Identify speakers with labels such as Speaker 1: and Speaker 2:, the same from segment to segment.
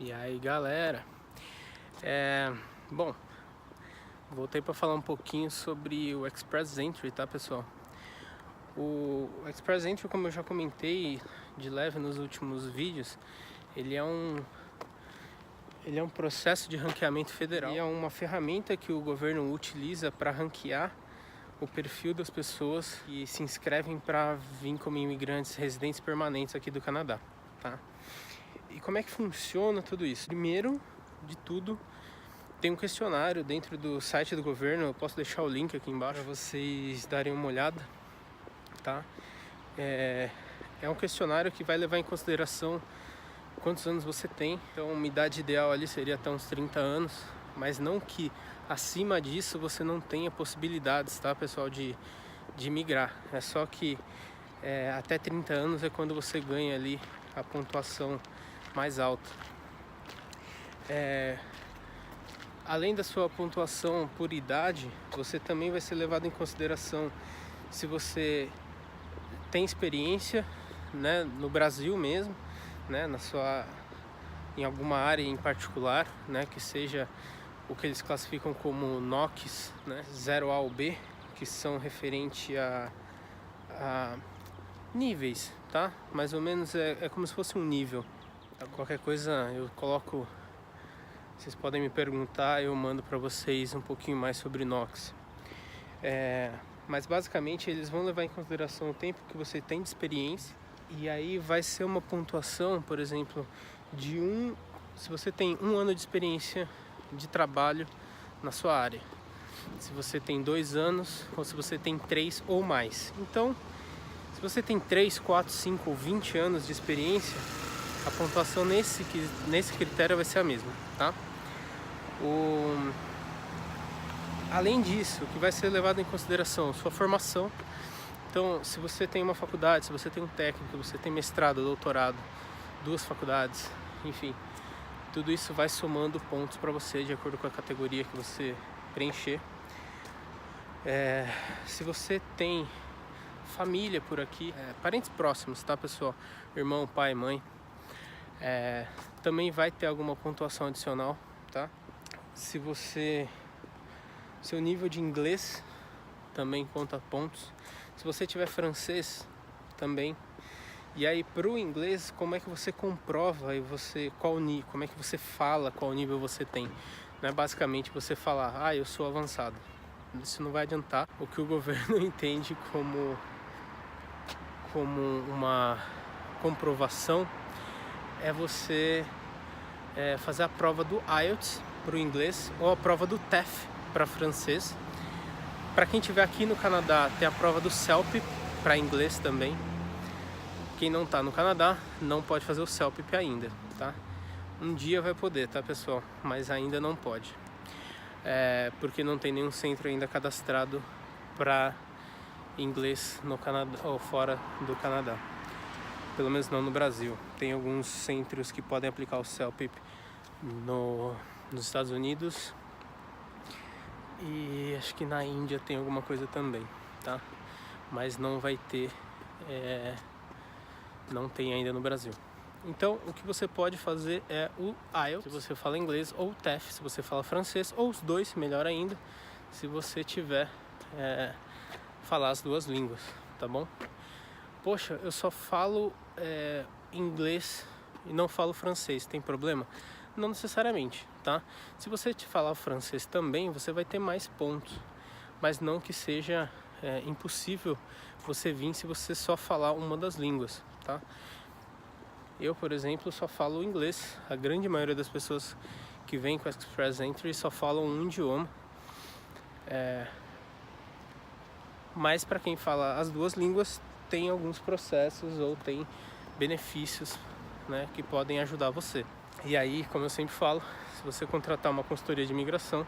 Speaker 1: E aí galera, bom, voltei para falar um pouquinho sobre o Express Entry, tá pessoal? O Express Entry, como eu já comentei de leve nos últimos vídeos, ele é um processo de ranqueamento federal. E é uma ferramenta que o governo utiliza para ranquear o perfil das pessoas que se inscrevem para vir como imigrantes residentes permanentes aqui do Canadá, tá? E como é que funciona tudo isso? Primeiro de tudo, tem um questionário dentro do site do governo. Eu posso deixar o link aqui embaixo para vocês darem uma olhada, tá? É um questionário que vai levar em consideração quantos anos você tem. Então, uma idade ideal ali seria até uns 30 anos, mas não que acima disso você não tenha possibilidades, tá, pessoal, de migrar. É só que até 30 anos é quando você ganha ali a pontuação mais alta. Além da sua pontuação por idade, você também vai ser levado em consideração se você tem experiência, né, no Brasil mesmo, né, em alguma área em particular, né, que seja o que eles classificam como NOCs, né, 0A ou B, que são referente a níveis, tá? Mais ou menos é como se fosse um nível. Qualquer coisa eu coloco, vocês podem me perguntar, eu mando para vocês um pouquinho mais sobre NOCs. Mas basicamente eles vão levar em consideração o tempo que você tem de experiência, e aí vai ser uma pontuação, por exemplo, se você tem 1 ano de experiência de trabalho na sua área, se você tem 2 anos ou se você tem 3 ou mais. Então, se você tem 3, 4, 5 ou 20 anos de experiência, a pontuação nesse critério vai ser a mesma, tá? Além disso, o que vai ser levado em consideração, sua formação. Então, se você tem uma faculdade, se você tem um técnico, você tem mestrado, doutorado, 2 faculdades, enfim, tudo isso vai somando pontos para você de acordo com a categoria que você preencher. Se você tem família por aqui, parentes próximos, tá, pessoal? Irmão, pai, mãe, também vai ter alguma pontuação adicional, tá? Seu nível de inglês também conta pontos. Se você tiver francês, também. E aí, para o inglês, como é que você comprova como é que você fala, qual nível você tem? Não é basicamente você falar, eu sou avançado. Isso não vai adiantar. O que o governo entende como uma comprovação é você fazer a prova do IELTS para o inglês ou a prova do TEF para francês. Para quem estiver aqui no Canadá, tem a prova do CELP para inglês também. Quem não está no Canadá não pode fazer o CELP ainda, tá? Um dia vai poder, tá, pessoal? Mas ainda não pode, porque não tem nenhum centro ainda cadastrado para inglês no Canadá ou fora do Canadá. Pelo menos não no Brasil. Tem alguns centros que podem aplicar o CELP nos Estados Unidos, e acho que na Índia tem alguma coisa também, tá? Mas não vai ter, não tem ainda no Brasil. Então, o que você pode fazer é o IELTS, se você fala inglês, ou o TEF, se você fala francês, ou os dois, melhor ainda, se você tiver falar as 2 línguas, tá bom? Poxa, eu só falo inglês e não falo francês, tem problema? Não necessariamente, tá? Se você te falar o francês também, você vai ter mais pontos, mas não que seja impossível você vir se você só falar uma das línguas, tá? Eu, por exemplo, só falo inglês. A grande maioria das pessoas que vêm com a Express Entry só falam um idioma. Mas para quem fala as 2 línguas, tem alguns processos ou tem benefícios, né, que podem ajudar você. E aí, como eu sempre falo, se você contratar uma consultoria de imigração,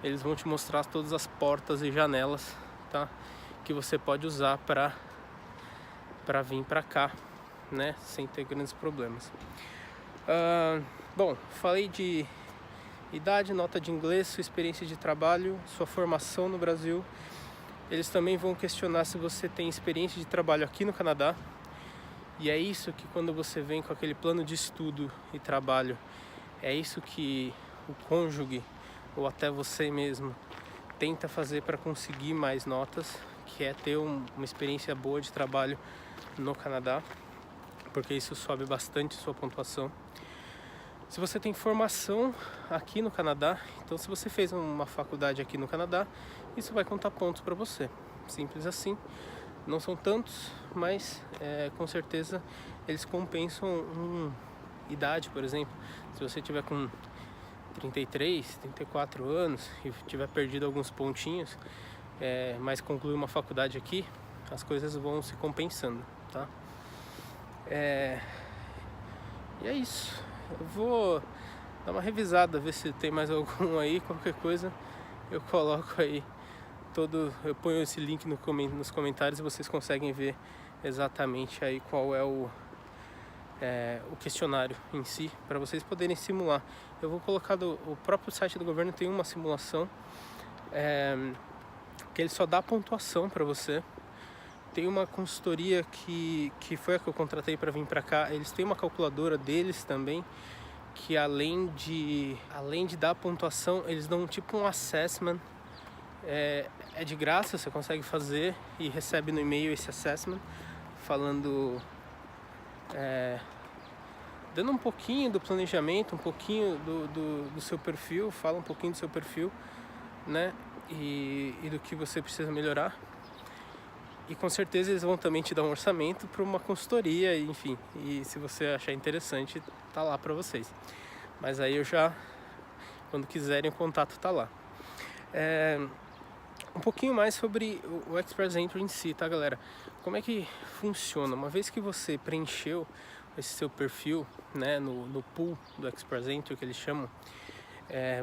Speaker 1: eles vão te mostrar todas as portas e janelas, tá, que você pode usar para vir para cá, né, sem ter grandes problemas. Bom, falei de idade, nota de inglês, sua experiência de trabalho, sua formação no Brasil. Eles também vão questionar se você tem experiência de trabalho aqui no Canadá. E é isso que, quando você vem com aquele plano de estudo e trabalho, é isso que o cônjuge ou até você mesmo tenta fazer para conseguir mais notas, que é ter uma experiência boa de trabalho no Canadá, porque isso sobe bastante sua pontuação. Se você tem formação aqui no Canadá, então se você fez uma faculdade aqui no Canadá, isso vai contar pontos para você. Simples assim. Não são tantos, mas com certeza eles compensam idade, por exemplo. Se você tiver com 33, 34 anos e tiver perdido alguns pontinhos, mas concluir uma faculdade aqui, as coisas vão se compensando, tá? E é isso. Eu vou dar uma revisada, ver se tem mais algum aí, qualquer coisa eu coloco aí eu ponho esse link nos comentários e vocês conseguem ver exatamente aí qual é o questionário em si, para vocês poderem simular. Eu vou colocar o próprio site do governo tem uma simulação que ele só dá pontuação para você. Tem uma consultoria que foi a que eu contratei para vir para cá. Eles têm uma calculadora deles também, que além de dar pontuação, eles dão tipo um assessment. É de graça, você consegue fazer e recebe no e-mail esse assessment, falando, dando um pouquinho do planejamento, um pouquinho do seu perfil, fala um pouquinho do seu perfil, né? E do que você precisa melhorar. E com certeza eles vão também te dar um orçamento para uma consultoria, enfim. E se você achar interessante, tá lá para vocês. Mas aí quando quiserem, o contato tá lá. Um pouquinho mais sobre o Express Entry em si, tá, galera? Como é que funciona? Uma vez que você preencheu esse seu perfil, né, no pool do Express Entry, que eles chamam,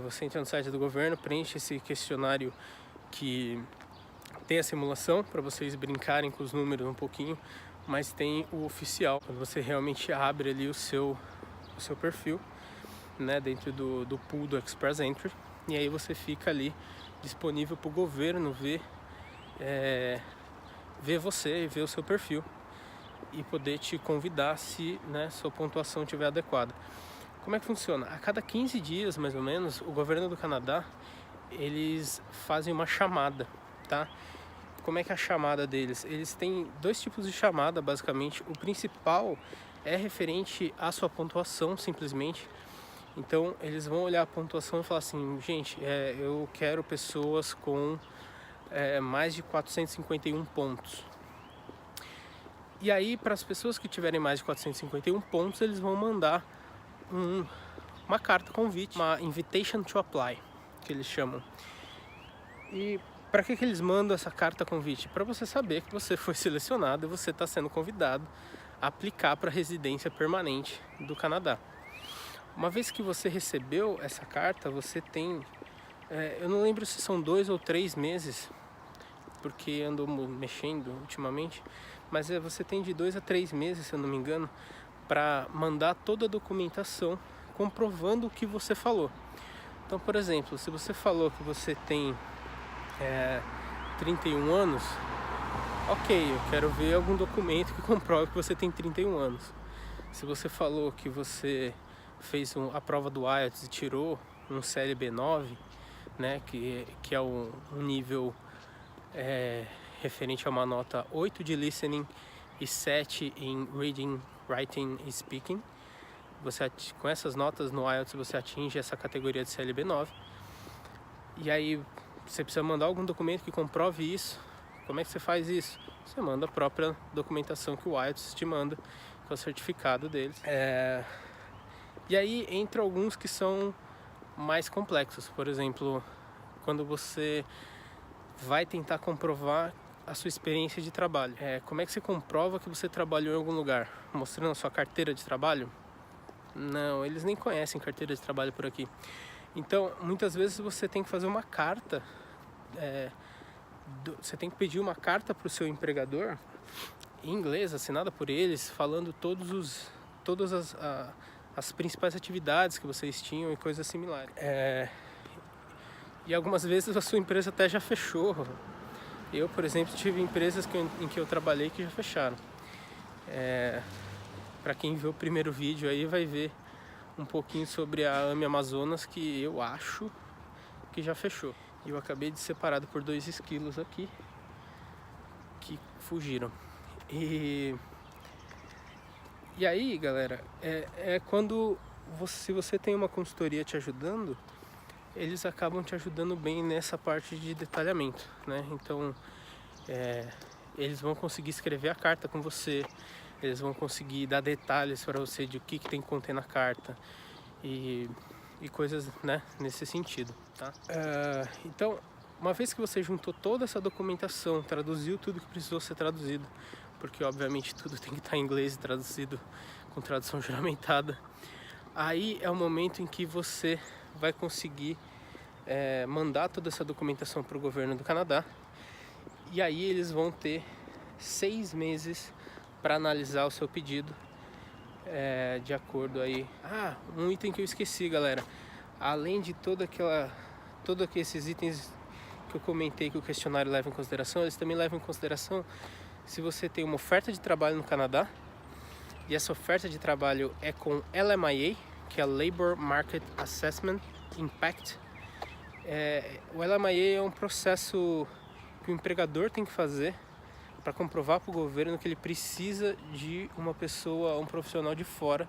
Speaker 1: você entra no site do governo, preenche esse questionário que tem a simulação para vocês brincarem com os números um pouquinho, mas tem o oficial, quando você realmente abre ali o seu perfil, né, dentro do pool do Express Entry, e aí você fica ali disponível para o governo ver você e ver o seu perfil e poder te convidar se, né, sua pontuação estiver adequada. Como é que funciona? A cada 15 dias, mais ou menos, o governo do Canadá, eles fazem uma chamada, tá? Como é que é a chamada deles? Eles têm 2 tipos de chamada, basicamente. O principal é referente à sua pontuação, simplesmente. Então, eles vão olhar a pontuação e falar assim, gente, eu quero pessoas com mais de 451 pontos. E aí, para as pessoas que tiverem mais de 451 pontos, eles vão mandar uma carta convite, uma invitation to apply, que eles chamam. E para que eles mandam essa carta convite? Para você saber que você foi selecionado e você está sendo convidado a aplicar para a residência permanente do Canadá. Uma vez que você recebeu essa carta, você tem, eu não lembro se são 2 ou 3 meses, porque andou mexendo ultimamente, mas você tem de 2 a 3 meses, se eu não me engano, para mandar toda a documentação comprovando o que você falou. Então, por exemplo, se você falou que você tem 31 anos, ok, eu quero ver algum documento que comprove que você tem 31 anos. Se você falou que você fez a prova do IELTS e tirou um CLB 9, né, que é um nível referente a uma nota 8 de listening e 7 em reading, writing e speaking. Com essas notas no IELTS você atinge essa categoria de CLB 9. E aí você precisa mandar algum documento que comprove isso. Como é que você faz isso? Você manda a própria documentação que o IELTS te manda, que é o certificado deles. E aí entra alguns que são mais complexos. Por exemplo, quando você vai tentar comprovar a sua experiência de trabalho. Como é que você comprova que você trabalhou em algum lugar? Mostrando a sua carteira de trabalho? Não, eles nem conhecem carteira de trabalho por aqui. Então, muitas vezes você tem que fazer uma carta, você tem que pedir uma carta para o seu empregador, em inglês, assinada por eles, falando todas as principais atividades que vocês tinham e coisas similares. E algumas vezes a sua empresa até já fechou. Eu, por exemplo, tive empresas em que eu trabalhei que já fecharam. Para quem viu o primeiro vídeo aí vai ver um pouquinho sobre a AME Amazonas, que eu acho que já fechou. E eu acabei de ser parado por 2 esquilos aqui que fugiram. E aí, galera, quando se você tem uma consultoria te ajudando, eles acabam te ajudando bem nessa parte de detalhamento, né? Então, eles vão conseguir escrever a carta com você, eles vão conseguir dar detalhes para você de o que tem que conter na carta e coisas, né, nesse sentido, tá? Então, uma vez que você juntou toda essa documentação, traduziu tudo que precisou ser traduzido, porque obviamente tudo tem que estar em inglês e traduzido com tradução juramentada, aí é o momento em que você vai conseguir mandar toda essa documentação para o governo do Canadá, e aí eles vão ter 6 meses para analisar o seu pedido, de acordo aí. Um item que eu esqueci, galera, além de todos esses itens que eu comentei que o questionário leva em consideração, eles também levam em consideração se você tem uma oferta de trabalho no Canadá, e essa oferta de trabalho é com LMIA, que é Labor Market Assessment Impact. O LMIA é um processo que o empregador tem que fazer para comprovar para o governo que ele precisa de uma pessoa, um profissional de fora,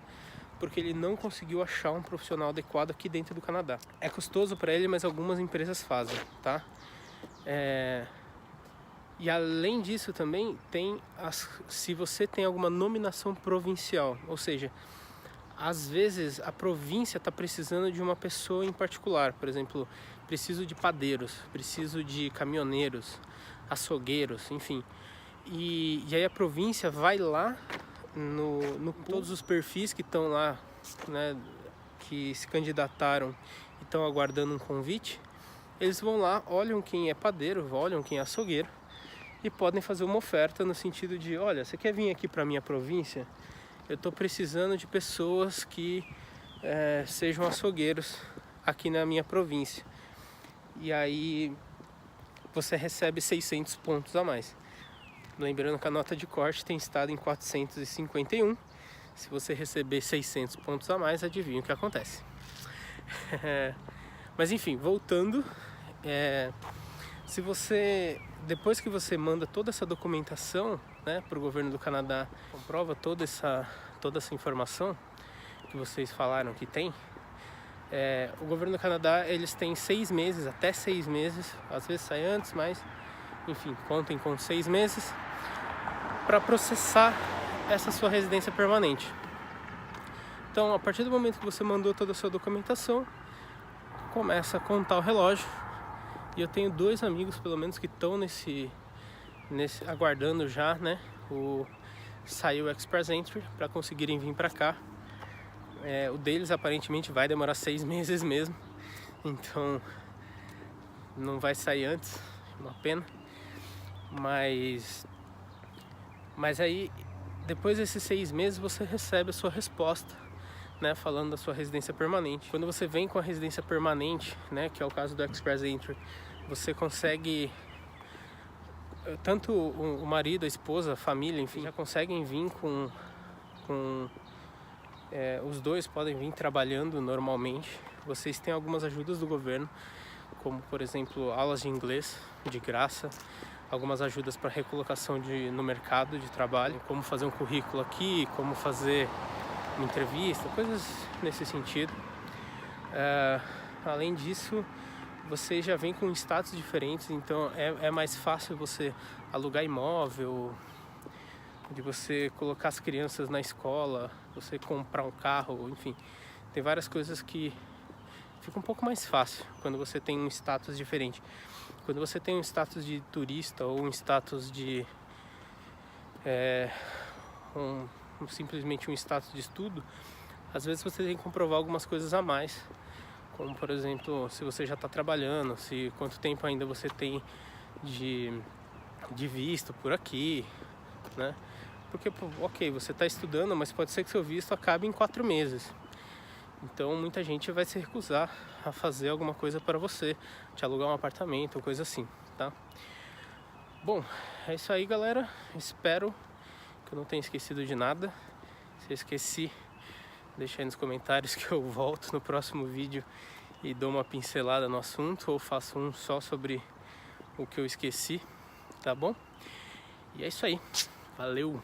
Speaker 1: porque ele não conseguiu achar um profissional adequado aqui dentro do Canadá. É custoso para ele, mas algumas empresas fazem, tá? E além disso também tem se você tem alguma nominação provincial, ou seja, às vezes a província está precisando de uma pessoa em particular, por exemplo, preciso de padeiros, preciso de caminhoneiros, açougueiros, enfim. E aí a província vai lá no todos os perfis que estão lá, né, que se candidataram e estão aguardando um convite, eles vão lá, olham quem é padeiro, olham quem é açougueiro e podem fazer uma oferta no sentido de, olha, você quer vir aqui para minha província? Eu estou precisando de pessoas que sejam açougueiros aqui na minha província. E aí você recebe 600 pontos a mais. Lembrando que a nota de corte tem estado em 451. Se você receber 600 pontos a mais, adivinha o que acontece. Mas enfim, voltando, se você, depois que você manda toda essa documentação, né, para o governo do Canadá, comprova toda essa informação que vocês falaram que tem, o governo do Canadá, eles têm 6 meses, até 6 meses, às vezes sai antes, mas enfim, contem com 6 meses para processar essa sua residência permanente. Então, a partir do momento que você mandou toda a sua documentação, começa a contar o relógio. E eu tenho 2 amigos, pelo menos, que estão aguardando já, né, saiu o Express Entry para conseguirem vir para cá. O deles aparentemente vai demorar 6 meses mesmo, então não vai sair antes, uma pena. Mas aí, depois desses 6 meses, você recebe a sua resposta, né, falando da sua residência permanente. Quando você vem com a residência permanente, né, que é o caso do Express Entry, você consegue, tanto o marido, a esposa, a família, enfim, já conseguem vir os dois podem vir trabalhando normalmente. Vocês têm algumas ajudas do governo, como por exemplo aulas de inglês de graça, algumas ajudas para recolocação no mercado de trabalho, como fazer um currículo aqui, como fazer uma entrevista, coisas nesse sentido. Além disso, você já vem com status diferentes, então é mais fácil você alugar imóvel, de você colocar as crianças na escola, você comprar um carro, enfim, tem várias coisas que fica um pouco mais fácil quando você tem um status diferente. Quando você tem um status de turista ou um status de simplesmente um status de estudo, às vezes você tem que comprovar algumas coisas a mais, como por exemplo, se você já está trabalhando, quanto tempo ainda você tem de visto por aqui, né? Porque, ok, você está estudando, mas pode ser que seu visto acabe em 4 meses. Então muita gente vai se recusar a fazer alguma coisa para você, te alugar um apartamento ou coisa assim, tá? Bom, é isso aí, galera. Espero que eu não tenha esquecido de nada. Se eu esqueci, Deixa aí nos comentários que eu volto no próximo vídeo e dou uma pincelada no assunto, ou faço um só sobre o que eu esqueci, tá bom? E é isso aí, valeu!